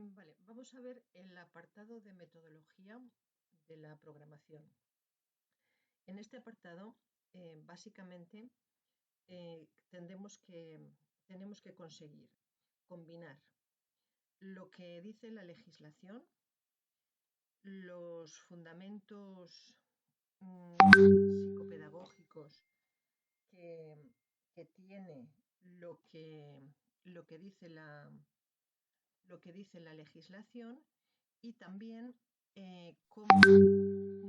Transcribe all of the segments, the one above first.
Vale, vamos a ver el apartado de metodología de la programación. En este apartado, básicamente, tenemos que conseguir combinar lo que dice la legislación, los fundamentos psicopedagógicos que, que tiene lo que dice lo que dice la legislación y también cómo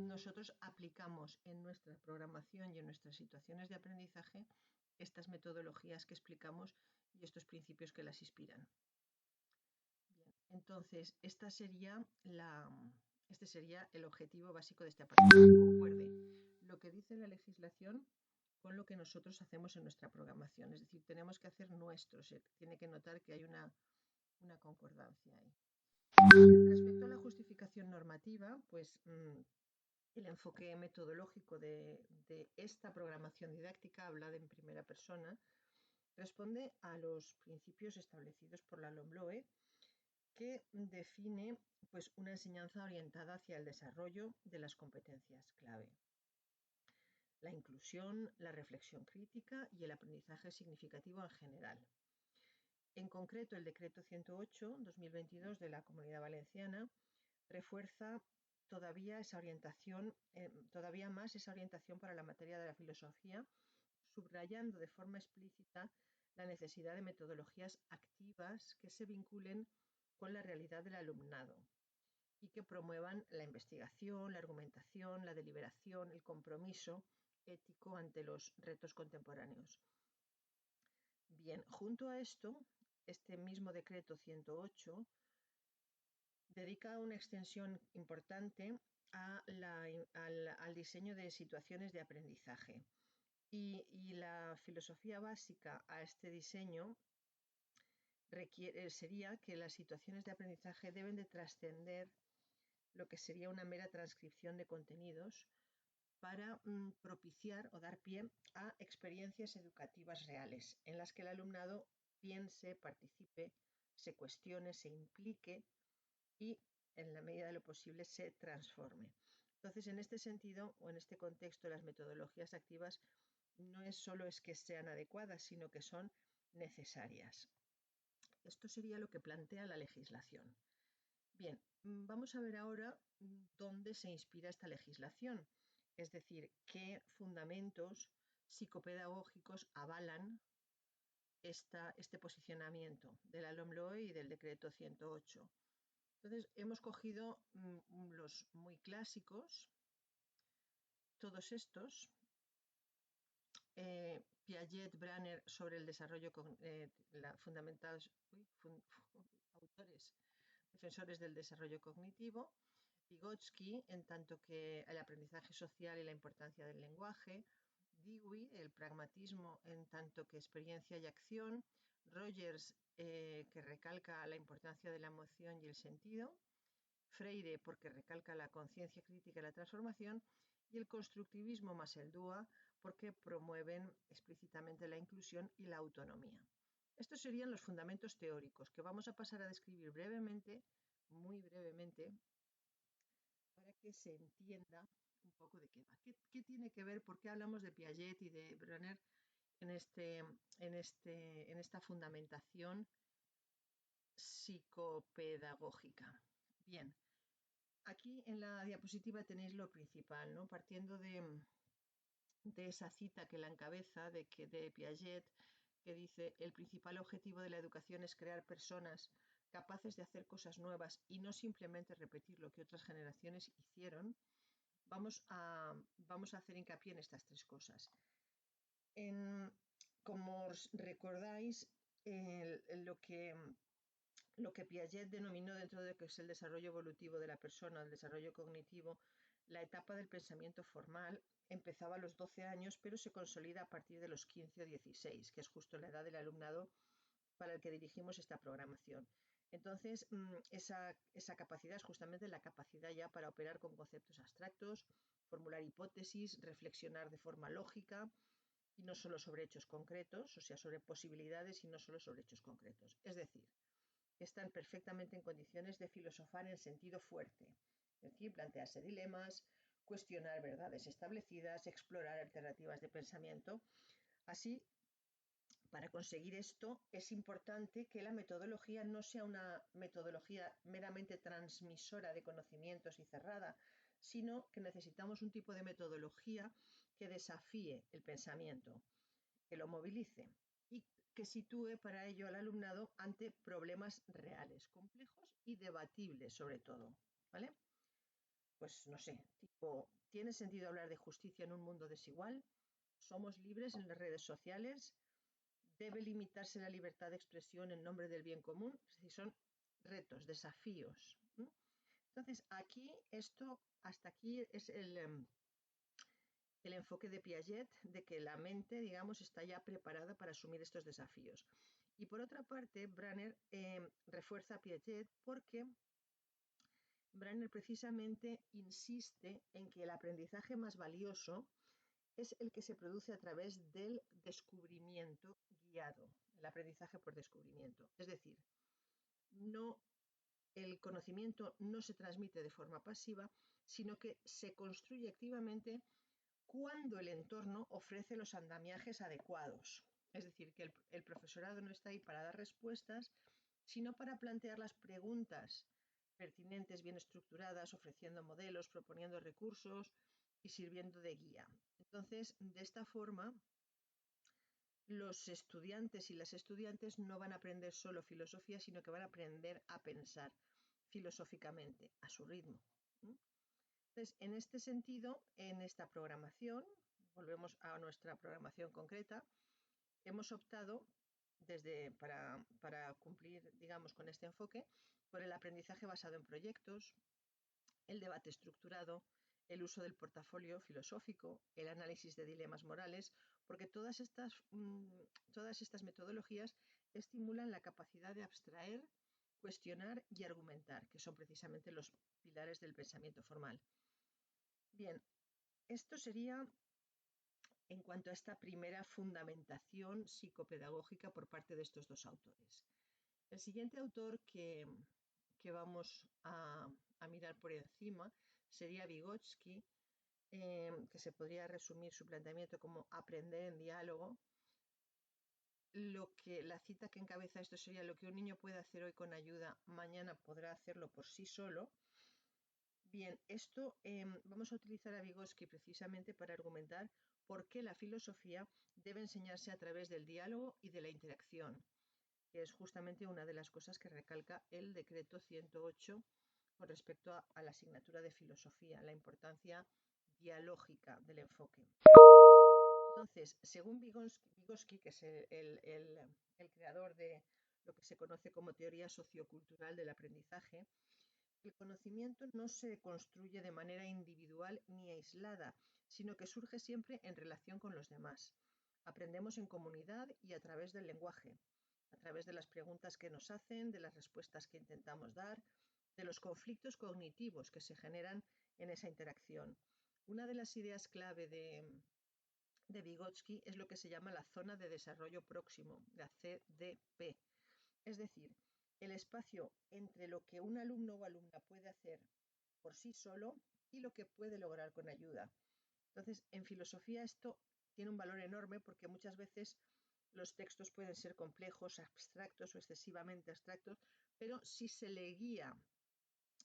nosotros aplicamos en nuestra programación y en nuestras situaciones de aprendizaje estas metodologías que explicamos y estos principios que las inspiran. Bien, entonces, este sería el objetivo básico de este apartado. Concuerde lo que dice la legislación con lo que nosotros hacemos en nuestra programación. Es decir, tenemos que hacer nuestro. Se tiene que notar que hay una concordancia ahí. Respecto a la justificación normativa, pues el enfoque metodológico de esta programación didáctica, hablada en primera persona, responde a los principios establecidos por la LOMLOE, que define pues, una enseñanza orientada hacia el desarrollo de las competencias clave: la inclusión, la reflexión crítica y el aprendizaje significativo en general. En concreto, el Decreto 108/2022 de la Comunidad Valenciana refuerza todavía más esa orientación para la materia de la filosofía, subrayando de forma explícita la necesidad de metodologías activas que se vinculen con la realidad del alumnado y que promuevan la investigación, la argumentación, la deliberación, el compromiso ético ante los retos contemporáneos. Bien, junto a esto, este mismo decreto 108 dedica una extensión importante al diseño de situaciones de aprendizaje. Y la filosofía básica a este diseño sería que las situaciones de aprendizaje deben de trascender lo que sería una mera transcripción de contenidos para propiciar o dar pie a experiencias educativas reales en las que el alumnado piense, participe, se cuestione, se implique y, en la medida de lo posible, se transforme. Entonces, en este sentido o en este contexto, las metodologías activas no es solo que sean adecuadas, sino que son necesarias. Esto sería lo que plantea la legislación. Bien, vamos a ver ahora dónde se inspira esta legislación, es decir, qué fundamentos psicopedagógicos avalan este posicionamiento de la LOMLOE y del Decreto 108. Entonces, hemos cogido los muy clásicos, todos estos, Piaget, Branner sobre el desarrollo fundamentados, autores defensores del desarrollo cognitivo, Vygotsky, en tanto que el aprendizaje social y la importancia del lenguaje, Dewey, el pragmatismo en tanto que experiencia y acción, Rogers, que recalca la importancia de la emoción y el sentido, Freire, porque recalca la conciencia crítica y la transformación, y el constructivismo más el DUA, porque promueven explícitamente la inclusión y la autonomía. Estos serían los fundamentos teóricos que vamos a pasar a describir brevemente, muy brevemente, para que se entienda un poco de qué va. ¿Qué tiene que ver? ¿Por qué hablamos de Piaget y de Branner en esta fundamentación psicopedagógica? Bien, aquí en la diapositiva tenéis lo principal, ¿no? Partiendo de esa cita que la encabeza de Piaget, que dice: el principal objetivo de la educación es crear personas capaces de hacer cosas nuevas y no simplemente repetir lo que otras generaciones hicieron. Vamos a hacer hincapié en estas tres cosas. Como os recordáis, lo que Piaget denominó dentro de lo que es el desarrollo evolutivo de la persona, el desarrollo cognitivo, la etapa del pensamiento formal, empezaba a los 12 años, pero se consolida a partir de los 15 o 16, que es justo la edad del alumnado para el que dirigimos esta programación. Entonces, esa capacidad es justamente la capacidad ya para operar con conceptos abstractos, formular hipótesis, reflexionar de forma lógica y no solo sobre hechos concretos, o sea, sobre posibilidades y no solo sobre hechos concretos. Es decir, están perfectamente en condiciones de filosofar en sentido fuerte, es decir, plantearse dilemas, cuestionar verdades establecidas, explorar alternativas de pensamiento. Así, para conseguir esto, es importante que la metodología no sea una metodología meramente transmisora de conocimientos y cerrada, sino que necesitamos un tipo de metodología que desafíe el pensamiento, que lo movilice y que sitúe para ello al alumnado ante problemas reales, complejos y debatibles sobre todo, ¿vale? Pues no sé, tipo, ¿tiene sentido hablar de justicia en un mundo desigual? ¿Somos libres en las redes sociales? ¿Debe limitarse la libertad de expresión en nombre del bien común? Es decir, son retos, desafíos. Entonces, hasta aquí es el enfoque de Piaget de que la mente, digamos, está ya preparada para asumir estos desafíos. Y por otra parte, Branner refuerza a Piaget porque Branner precisamente insiste en que el aprendizaje más valioso es el que se produce a través del descubrimiento guiado, el aprendizaje por descubrimiento. Es decir, no, el conocimiento no se transmite de forma pasiva, sino que se construye activamente cuando el entorno ofrece los andamiajes adecuados. Es decir, que el profesorado no está ahí para dar respuestas, sino para plantear las preguntas pertinentes, bien estructuradas, ofreciendo modelos, proponiendo recursos y sirviendo de guía. Entonces, de esta forma, los estudiantes y las estudiantes no van a aprender solo filosofía, sino que van a aprender a pensar filosóficamente, a su ritmo. Entonces, en este sentido, en esta programación, volvemos a nuestra programación concreta, hemos optado para cumplir, digamos, con este enfoque, por el aprendizaje basado en proyectos, el debate estructurado, el uso del portafolio filosófico, el análisis de dilemas morales, porque todas estas metodologías estimulan la capacidad de abstraer, cuestionar y argumentar, que son precisamente los pilares del pensamiento formal. Bien, esto sería en cuanto a esta primera fundamentación psicopedagógica por parte de estos dos autores. El siguiente autor que vamos a mirar por encima sería Vygotsky, que se podría resumir su planteamiento como aprender en diálogo. La cita que encabeza esto sería: lo que un niño puede hacer hoy con ayuda, mañana podrá hacerlo por sí solo. Bien, vamos a utilizar a Vygotsky precisamente para argumentar por qué la filosofía debe enseñarse a través del diálogo y de la interacción, que es justamente una de las cosas que recalca el decreto 108 con respecto a la asignatura de filosofía, la importancia dialógica del enfoque. Entonces, según Vygotsky, que es el creador de lo que se conoce como teoría sociocultural del aprendizaje, el conocimiento no se construye de manera individual ni aislada, sino que surge siempre en relación con los demás. Aprendemos en comunidad y a través del lenguaje, a través de las preguntas que nos hacen, de las respuestas que intentamos dar, de los conflictos cognitivos que se generan en esa interacción. Una de las ideas clave de Vygotsky es lo que se llama la zona de desarrollo próximo, la CDP. Es decir, el espacio entre lo que un alumno o alumna puede hacer por sí solo y lo que puede lograr con ayuda. Entonces, en filosofía esto tiene un valor enorme porque muchas veces los textos pueden ser complejos, abstractos o excesivamente abstractos, pero si se le guía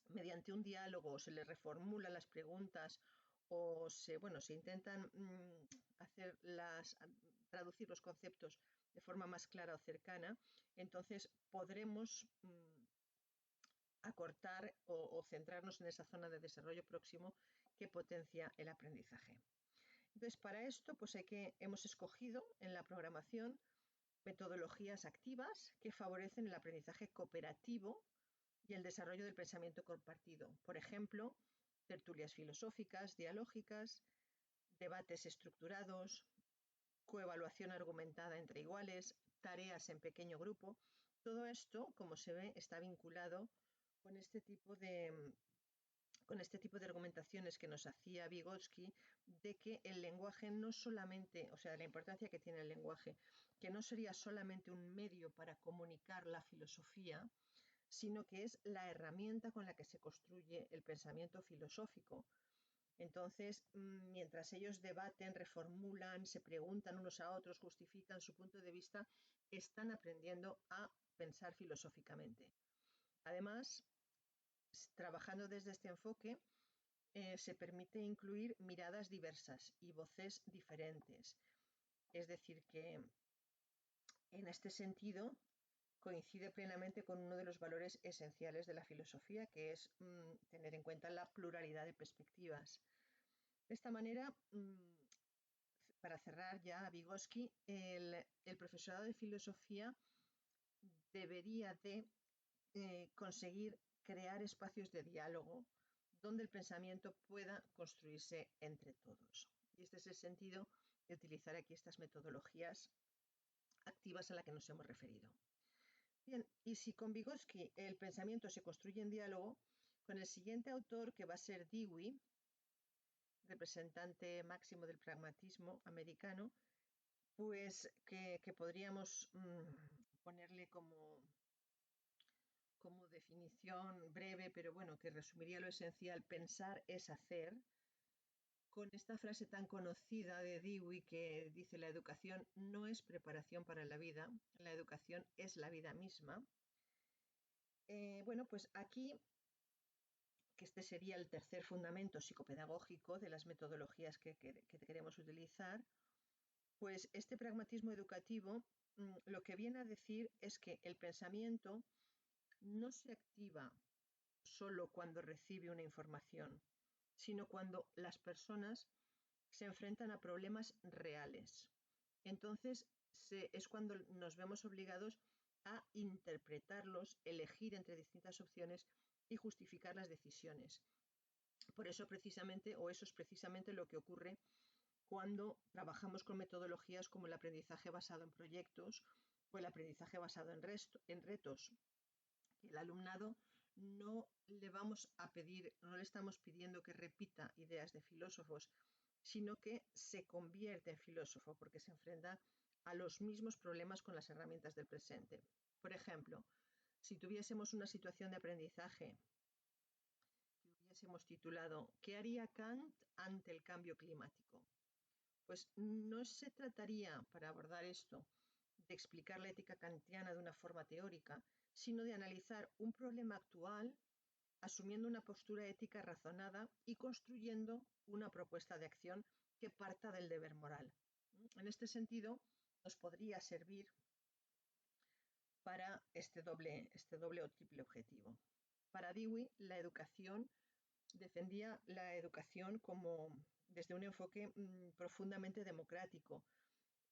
mediante un diálogo o se le reformulan las preguntas o se intentan traducir los conceptos de forma más clara o cercana, entonces podremos acortar o centrarnos en esa zona de desarrollo próximo que potencia el aprendizaje. Entonces, para esto, hemos escogido en la programación metodologías activas que favorecen el aprendizaje cooperativo y el desarrollo del pensamiento compartido. Por ejemplo, tertulias filosóficas, dialógicas, debates estructurados, coevaluación argumentada entre iguales, tareas en pequeño grupo. Todo esto, como se ve, está vinculado con este tipo de argumentaciones que nos hacía Vygotsky, de que el lenguaje no solamente, o sea, la importancia que tiene el lenguaje, que no sería solamente un medio para comunicar la filosofía, sino que es la herramienta con la que se construye el pensamiento filosófico. Entonces, mientras ellos debaten, reformulan, se preguntan unos a otros, justifican su punto de vista, están aprendiendo a pensar filosóficamente. Además, trabajando desde este enfoque, se permite incluir miradas diversas y voces diferentes. Es decir, que en este sentido coincide plenamente con uno de los valores esenciales de la filosofía, que es tener en cuenta la pluralidad de perspectivas. De esta manera, para cerrar ya, Vygotsky, el profesorado de filosofía debería de conseguir crear espacios de diálogo donde el pensamiento pueda construirse entre todos. Y este es el sentido de utilizar aquí estas metodologías activas a las que nos hemos referido. Bien, y si con Vygotsky el pensamiento se construye en diálogo, con el siguiente autor, que va a ser Dewey, representante máximo del pragmatismo americano, pues que podríamos ponerle como definición breve, pero bueno, que resumiría lo esencial: pensar es hacer, con esta frase tan conocida de Dewey que dice: la educación no es preparación para la vida, la educación es la vida misma. Bueno, pues aquí, que este sería el tercer fundamento psicopedagógico de las metodologías que queremos utilizar, pues este pragmatismo educativo lo que viene a decir es que el pensamiento no se activa solo cuando recibe una información, sino cuando las personas se enfrentan a problemas reales. Entonces es cuando nos vemos obligados a interpretarlos, elegir entre distintas opciones y justificar las decisiones. Por eso precisamente, o eso es precisamente lo que ocurre cuando trabajamos con metodologías como el aprendizaje basado en proyectos o el aprendizaje basado en retos. El alumnado no le vamos a pedir, no le estamos pidiendo que repita ideas de filósofos, sino que se convierte en filósofo porque se enfrenta a los mismos problemas con las herramientas del presente. Por ejemplo, si tuviésemos una situación de aprendizaje que hubiésemos titulado ¿qué haría Kant ante el cambio climático? Pues no se trataría, para abordar esto, de explicar la ética kantiana de una forma teórica, sino de analizar un problema actual, asumiendo una postura ética razonada y construyendo una propuesta de acción que parta del deber moral. En este sentido, nos podría servir para este doble o triple objetivo. Para Dewey, la educación defendía la educación como desde un enfoque profundamente democrático,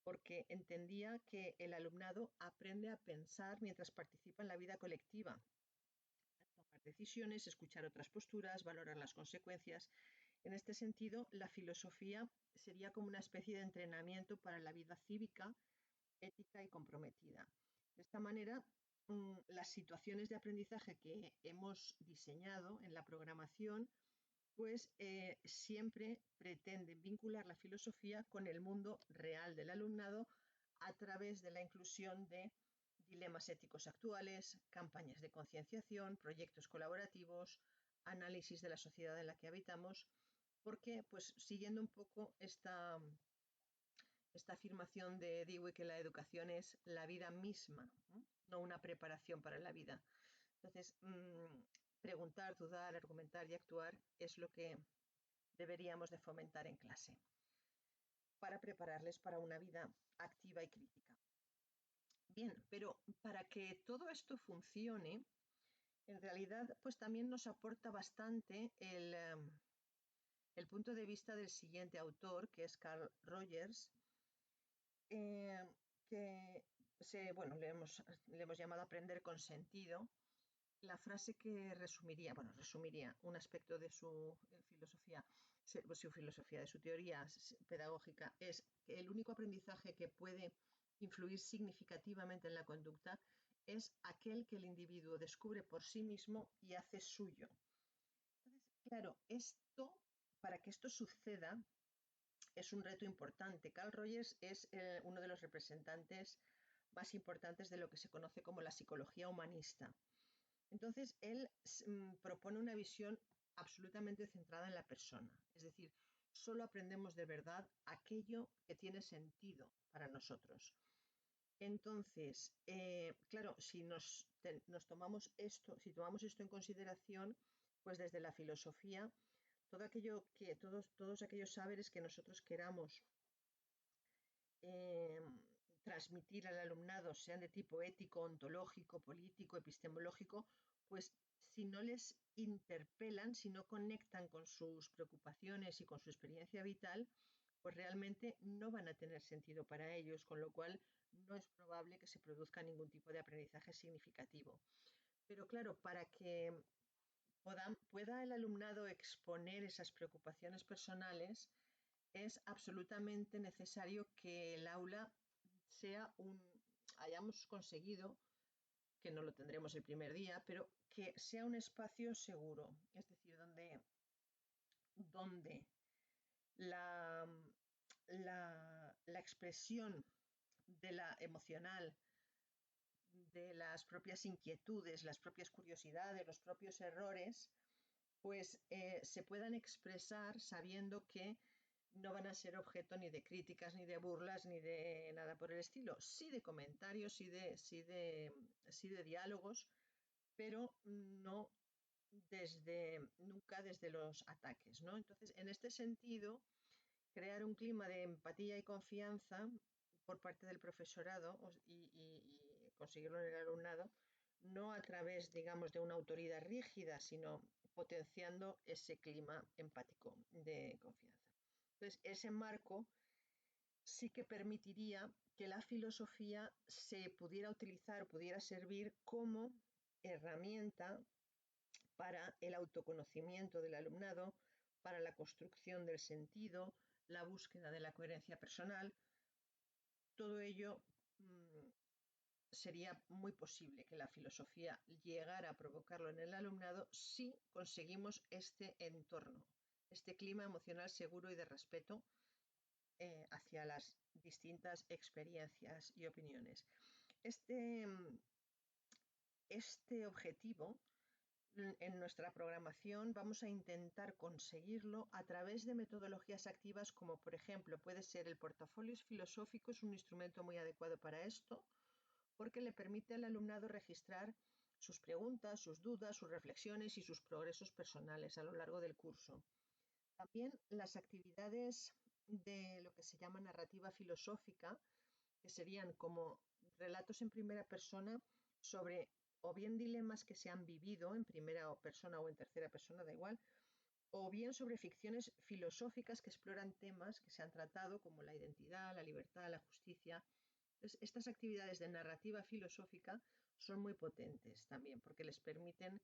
porque entendía que el alumnado aprende a pensar mientras participa en la vida colectiva, a tomar decisiones, escuchar otras posturas, valorar las consecuencias. En este sentido, la filosofía sería como una especie de entrenamiento para la vida cívica, ética y comprometida. De esta manera, las situaciones de aprendizaje que hemos diseñado en la programación pues siempre pretenden vincular la filosofía con el mundo real del alumnado a través de la inclusión de dilemas éticos actuales, campañas de concienciación, proyectos colaborativos, análisis de la sociedad en la que habitamos, porque pues siguiendo un poco esta afirmación de Dewey que la educación es la vida misma, no una preparación para la vida. Entonces, preguntar, dudar, argumentar y actuar es lo que deberíamos de fomentar en clase para prepararles para una vida activa y crítica. Bien, pero para que todo esto funcione, en realidad, pues también nos aporta bastante el punto de vista del siguiente autor, que es Carl Rogers, que le hemos llamado Aprender con sentido. La frase que resumiría un aspecto de su filosofía, de su teoría pedagógica, es que el único aprendizaje que puede influir significativamente en la conducta es aquel que el individuo descubre por sí mismo y hace suyo. Entonces, claro, para que esto suceda, es un reto importante. Carl Rogers es uno de los representantes más importantes de lo que se conoce como la psicología humanista. Entonces, él propone una visión absolutamente centrada en la persona. Es decir, solo aprendemos de verdad aquello que tiene sentido para nosotros. Entonces, claro, si nos tomamos esto, si tomamos esto en consideración, pues desde la filosofía, todo aquello que, todos aquellos saberes que nosotros queramos eh, transmitir al alumnado, sean de tipo ético, ontológico, político, epistemológico, pues si no les interpelan, si no conectan con sus preocupaciones y con su experiencia vital, pues realmente no van a tener sentido para ellos, con lo cual no es probable que se produzca ningún tipo de aprendizaje significativo. Pero claro, para que pueda el alumnado exponer esas preocupaciones personales, es absolutamente necesario que el aula hayamos conseguido, que no lo tendremos el primer día, pero que sea un espacio seguro, es decir, donde la, la expresión de la emocional, de las propias inquietudes, las propias curiosidades, los propios errores, pues se puedan expresar sabiendo que no van a ser objeto ni de críticas, ni de burlas, ni de nada por el estilo. Sí de comentarios, sí de diálogos, pero no nunca desde los ataques, ¿no? Entonces, en este sentido, crear un clima de empatía y confianza por parte del profesorado y conseguirlo en el alumnado, no a través, digamos, de una autoridad rígida, sino potenciando ese clima empático de confianza. Entonces, ese marco sí que permitiría que la filosofía se pudiera utilizar, pudiera servir como herramienta para el autoconocimiento del alumnado, para la construcción del sentido, la búsqueda de la coherencia personal. Todo ello sería muy posible que la filosofía llegara a provocarlo en el alumnado si conseguimos este entorno, este clima emocional seguro y de respeto hacia las distintas experiencias y opiniones. Este objetivo en nuestra programación vamos a intentar conseguirlo a través de metodologías activas como por ejemplo puede ser el portafolio filosófico, es un instrumento muy adecuado para esto porque le permite al alumnado registrar sus preguntas, sus dudas, sus reflexiones y sus progresos personales a lo largo del curso. También las actividades de lo que se llama narrativa filosófica, que serían como relatos en primera persona sobre o bien dilemas que se han vivido en primera persona o en tercera persona, da igual, o bien sobre ficciones filosóficas que exploran temas que se han tratado como la identidad, la libertad, la justicia. Entonces, estas actividades de narrativa filosófica son muy potentes también porque les permiten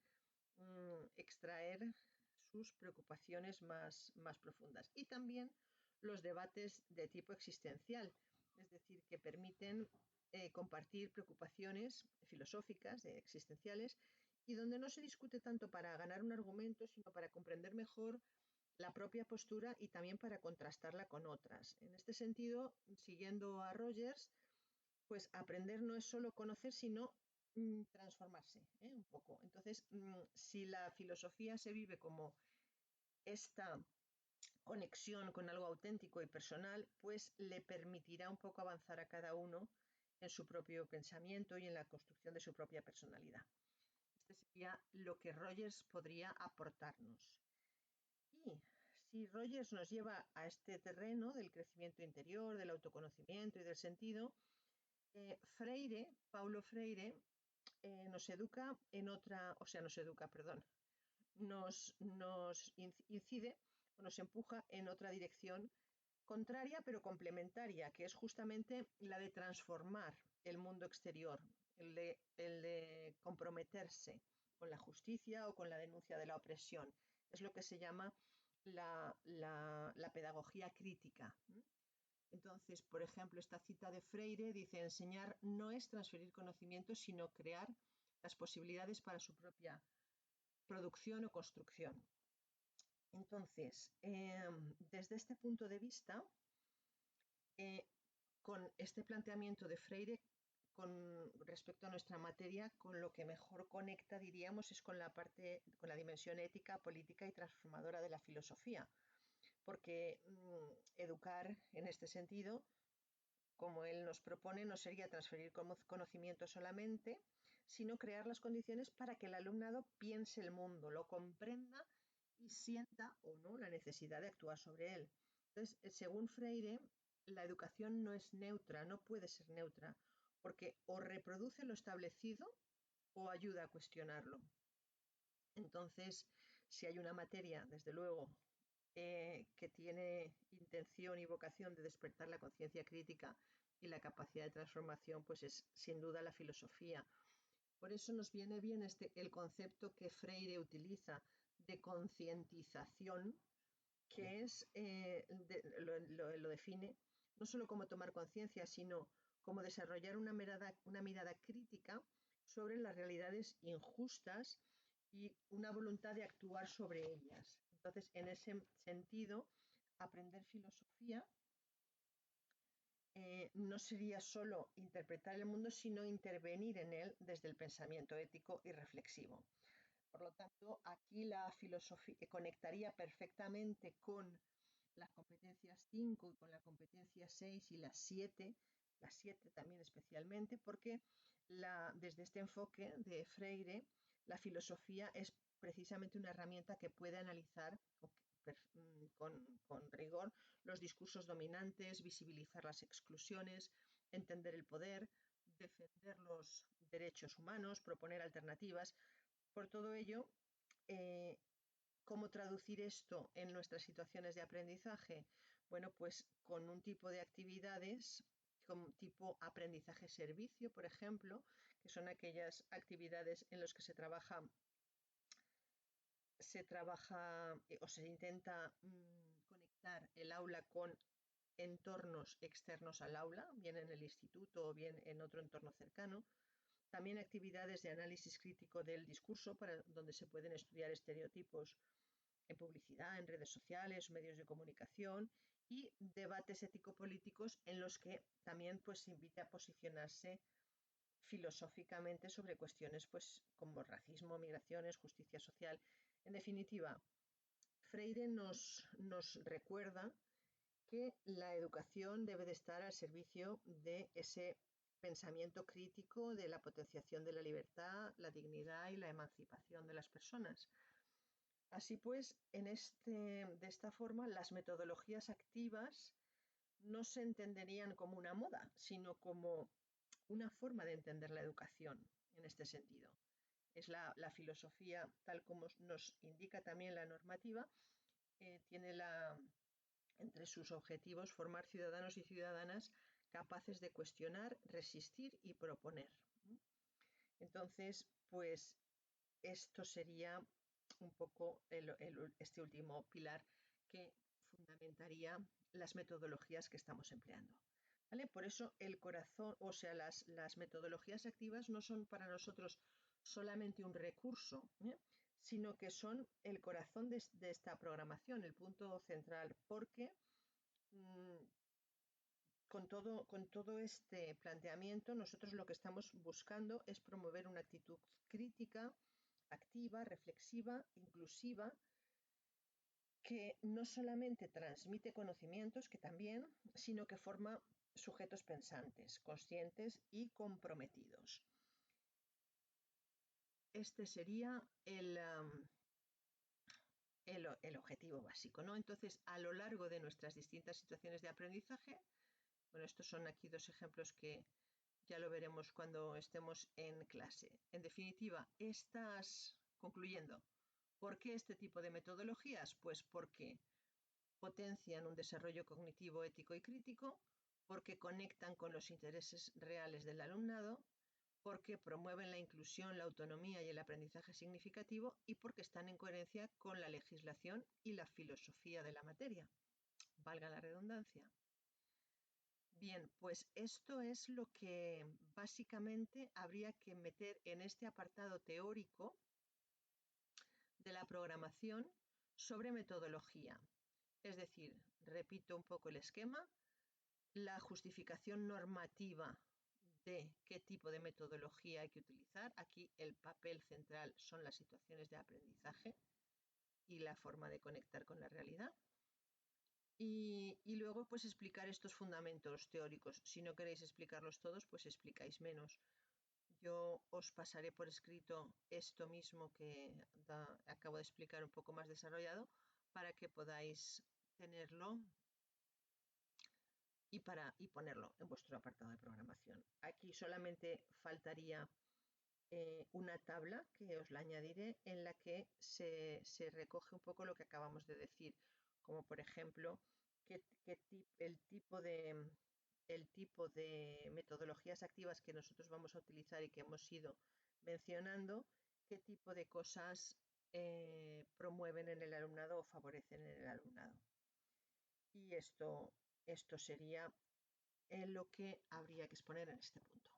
extraer sus preocupaciones más profundas. Y también los debates de tipo existencial, es decir, que permiten compartir preocupaciones filosóficas, existenciales, y donde no se discute tanto para ganar un argumento, sino para comprender mejor la propia postura y también para contrastarla con otras. En este sentido, siguiendo a Rogers, pues aprender no es solo conocer, sino transformarse un poco. Entonces, si la filosofía se vive como esta conexión con algo auténtico y personal, pues le permitirá un poco avanzar a cada uno en su propio pensamiento y en la construcción de su propia personalidad. Este sería lo que Rogers podría aportarnos. Y si Rogers nos lleva a este terreno del crecimiento interior, del autoconocimiento y del sentido, Paulo Freire, nos educa en otra, o sea, nos educa, perdón, nos incide o nos empuja en otra dirección contraria pero complementaria, que es justamente la de transformar el mundo exterior, el de comprometerse con la justicia o con la denuncia de la opresión. Es lo que se llama la pedagogía crítica. Entonces, por ejemplo, esta cita de Freire dice, enseñar no es transferir conocimiento, sino crear las posibilidades para su propia producción o construcción. Entonces, desde este punto de vista, con este planteamiento de Freire, con respecto a nuestra materia, con lo que mejor conecta, diríamos, es con con la dimensión ética, política y transformadora de la filosofía, porque educar en este sentido, como él nos propone, no sería transferir conocimiento solamente, sino crear las condiciones para que el alumnado piense el mundo, lo comprenda y sienta o no la necesidad de actuar sobre él. Entonces, según Freire, la educación no es neutra, no puede ser neutra, porque o reproduce lo establecido o ayuda a cuestionarlo. Entonces, si hay una materia, desde luego, que tiene intención y vocación de despertar la conciencia crítica y la capacidad de transformación, pues es sin duda la filosofía. Por eso nos viene bien el concepto que Freire utiliza de concientización, que lo define no solo como tomar conciencia, sino como desarrollar una mirada crítica sobre las realidades injustas y una voluntad de actuar sobre ellas. Entonces, en ese sentido, aprender filosofía no sería solo interpretar el mundo, sino intervenir en él desde el pensamiento ético y reflexivo. Por lo tanto, aquí la filosofía conectaría perfectamente con las competencias 5 y con la competencia 6 y las 7 también especialmente, porque desde este enfoque de Freire, la filosofía es precisamente una herramienta que puede analizar con rigor los discursos dominantes, visibilizar las exclusiones, entender el poder, defender los derechos humanos, proponer alternativas. Por todo ello, ¿cómo traducir esto en nuestras situaciones de aprendizaje? Bueno, pues con un tipo de actividades como tipo aprendizaje-servicio, por ejemplo, que son aquellas actividades en las que se trabaja o se intenta conectar el aula con entornos externos al aula, bien en el instituto o bien en otro entorno cercano. También actividades de análisis crítico del discurso, donde se pueden estudiar estereotipos en publicidad, en redes sociales, medios de comunicación, y debates ético-políticos en los que también pues, se invita a posicionarse filosóficamente sobre cuestiones pues, como racismo, migraciones, justicia social. En definitiva, Freire nos recuerda que la educación debe de estar al servicio de ese pensamiento crítico, de la potenciación de la libertad, la dignidad y la emancipación de las personas. Así pues, de esta forma, las metodologías activas no se entenderían como una moda, sino como una forma de entender la educación en este sentido. Es la filosofía, tal como nos indica también la normativa, tiene entre sus objetivos formar ciudadanos y ciudadanas capaces de cuestionar, resistir y proponer. Entonces, pues esto sería un poco este último pilar que fundamentaría las metodologías que estamos empleando. ¿Vale? Por eso el corazón, o sea, las metodologías activas no son para nosotros solamente un recurso, sino que son el corazón de esta programación, el punto central, porque con todo este planteamiento nosotros lo que estamos buscando es promover una actitud crítica, activa, reflexiva, inclusiva, que no solamente transmite conocimientos, que también, sino que forma sujetos pensantes, conscientes y comprometidos. Este sería el objetivo básico, ¿no? Entonces, a lo largo de nuestras distintas situaciones de aprendizaje, bueno, estos son aquí dos ejemplos que ya lo veremos cuando estemos en clase. En definitiva, concluyendo, ¿por qué este tipo de metodologías? Pues porque potencian un desarrollo cognitivo, ético y crítico, porque conectan con los intereses reales del alumnado, porque promueven la inclusión, la autonomía y el aprendizaje significativo y porque están en coherencia con la legislación y la filosofía de la materia. Valga la redundancia. Bien, pues esto es lo que básicamente habría que meter en este apartado teórico de la programación sobre metodología. Es decir, repito un poco el esquema, la justificación normativa de qué tipo de metodología hay que utilizar. Aquí el papel central son las situaciones de aprendizaje y la forma de conectar con la realidad. Y luego pues explicar estos fundamentos teóricos. Si no queréis explicarlos todos, pues explicáis menos. Yo os pasaré por escrito esto mismo que acabo de explicar un poco más desarrollado para que podáis tenerlo y ponerlo en vuestro apartado de programación. Aquí solamente faltaría una tabla que os la añadiré en la que se recoge un poco lo que acabamos de decir, como por ejemplo el tipo de metodologías activas que nosotros vamos a utilizar y que hemos ido mencionando, qué tipo de cosas promueven en el alumnado o favorecen en el alumnado. Y esto sería lo que habría que exponer en este punto.